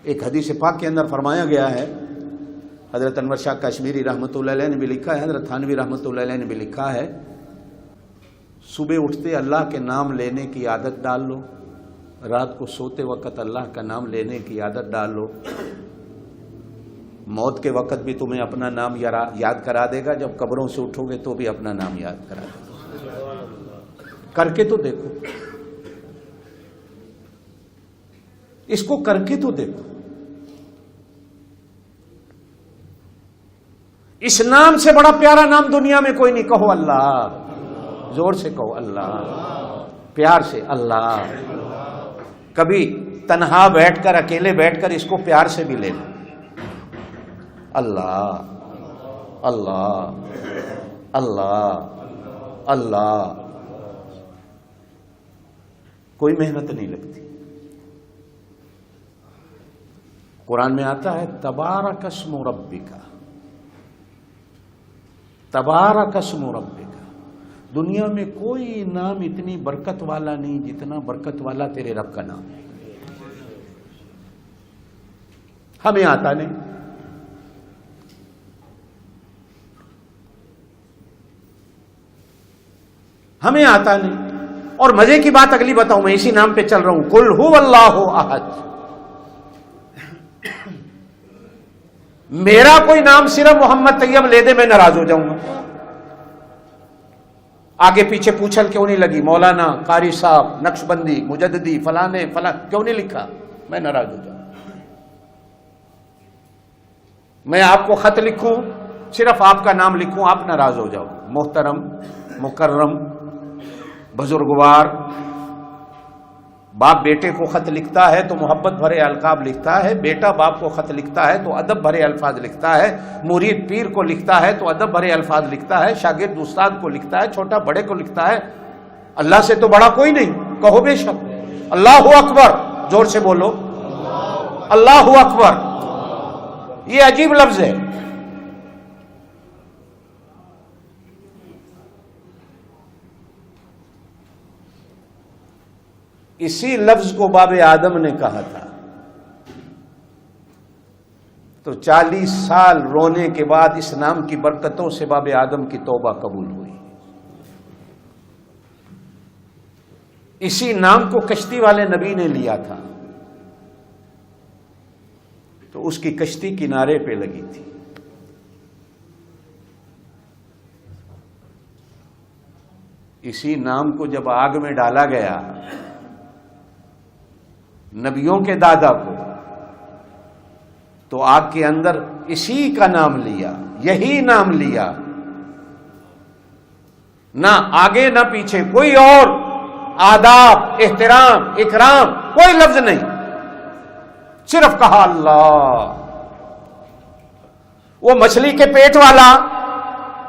ایک حدیث پاک کے اندر فرمایا گیا ہے، حضرت انور شاہ کشمیری رحمۃ اللہ علیہ نے بھی لکھا ہے، حضرت تھانوی رحمۃ اللہ علیہ نے بھی لکھا ہے، صبح اٹھتے اللہ کے نام لینے کی عادت ڈال لو، رات کو سوتے وقت اللہ کا نام لینے کی عادت ڈال لو، موت کے وقت بھی تمہیں اپنا نام یاد کرا دے گا، جب قبروں سے اٹھو گے تو بھی اپنا نام یاد کرا دے گا۔ کر کے تو دیکھو، اس کو کر کے تو دیکھو۔ اس نام سے بڑا پیارا نام دنیا میں کوئی نہیں، کہو اللہ، زور سے کہو اللہ، پیار سے اللہ۔ کبھی تنہا بیٹھ کر، اکیلے بیٹھ کر اس کو پیار سے بھی لے لو، اللہ اللہ اللہ اللہ۔ کوئی محنت نہیں لگتی۔ قرآن میں آتا ہے تبارک اسم ربک، تبارک اسم ربک۔ دنیا میں کوئی نام اتنی برکت والا نہیں جتنا برکت والا تیرے رب کا نام ہے۔ ہمیں آتا نہیں، ہمیں آتا نہیں۔ اور مزے کی بات اگلی بتاؤں، میں اسی نام پہ چل رہا ہوں، قل هو اللہ احد۔ میرا کوئی نام صرف محمد طیب لے دے، میں ناراض ہو جاؤں گا۔ آگے پیچھے پوچھل کیوں نہیں لگی، مولانا، قاری صاحب، نقشبندی، مجددی، فلانے فلاں کیوں نہیں لکھا، میں ناراض ہو جاؤں۔ میں آپ کو خط لکھوں، صرف آپ کا نام لکھوں، آپ ناراض ہو جاؤ۔ محترم، مکرم، بزرگوار۔ باپ بیٹے کو خط لکھتا ہے تو محبت بھرے القاب لکھتا ہے، بیٹا باپ کو خط لکھتا ہے تو ادب بھرے الفاظ لکھتا ہے، مرید پیر کو لکھتا ہے تو ادب بھرے الفاظ لکھتا ہے، شاگرد استاد کو لکھتا ہے، چھوٹا بڑے کو لکھتا ہے۔ اللہ سے تو بڑا کوئی نہیں، کہو بے شک اللہ اکبر، زور سے بولو اللہ اکبر۔ یہ عجیب لفظ ہے۔ اسی لفظ کو باب آدم نے کہا تھا، تو 40 سال رونے کے بعد اس نام کی برکتوں سے باب آدم کی توبہ قبول ہوئی۔ اسی نام کو کشتی والے نبی نے لیا تھا تو اس کی کشتی کنارے پہ لگی تھی۔ اسی نام کو جب آگ میں ڈالا گیا، نبیوں کے دادا کو، تو آگ کے اندر اسی کا نام لیا، یہی نام لیا، نہ آگے نہ پیچھے، کوئی اور آداب، احترام، اکرام، کوئی لفظ نہیں، صرف کہا اللہ۔ وہ مچھلی کے پیٹ والا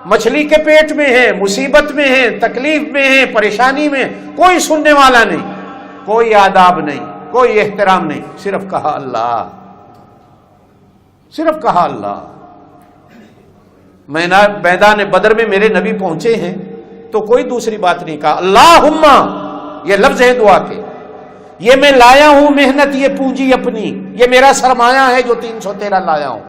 مچھلی کے پیٹ میں ہے، مصیبت میں ہے، تکلیف میں ہے، پریشانی میں، کوئی سننے والا نہیں، کوئی آداب نہیں، کوئی احترام نہیں، صرف کہا اللہ، صرف کہا اللہ۔ میدان بدر میں میرے نبی پہنچے ہیں تو کوئی دوسری بات نہیں کہا، اللہم، یہ لفظ ہے دعا کے، یہ میں لایا ہوں محنت، یہ پونجی اپنی، یہ میرا سرمایہ ہے جو 313 لایا ہوں۔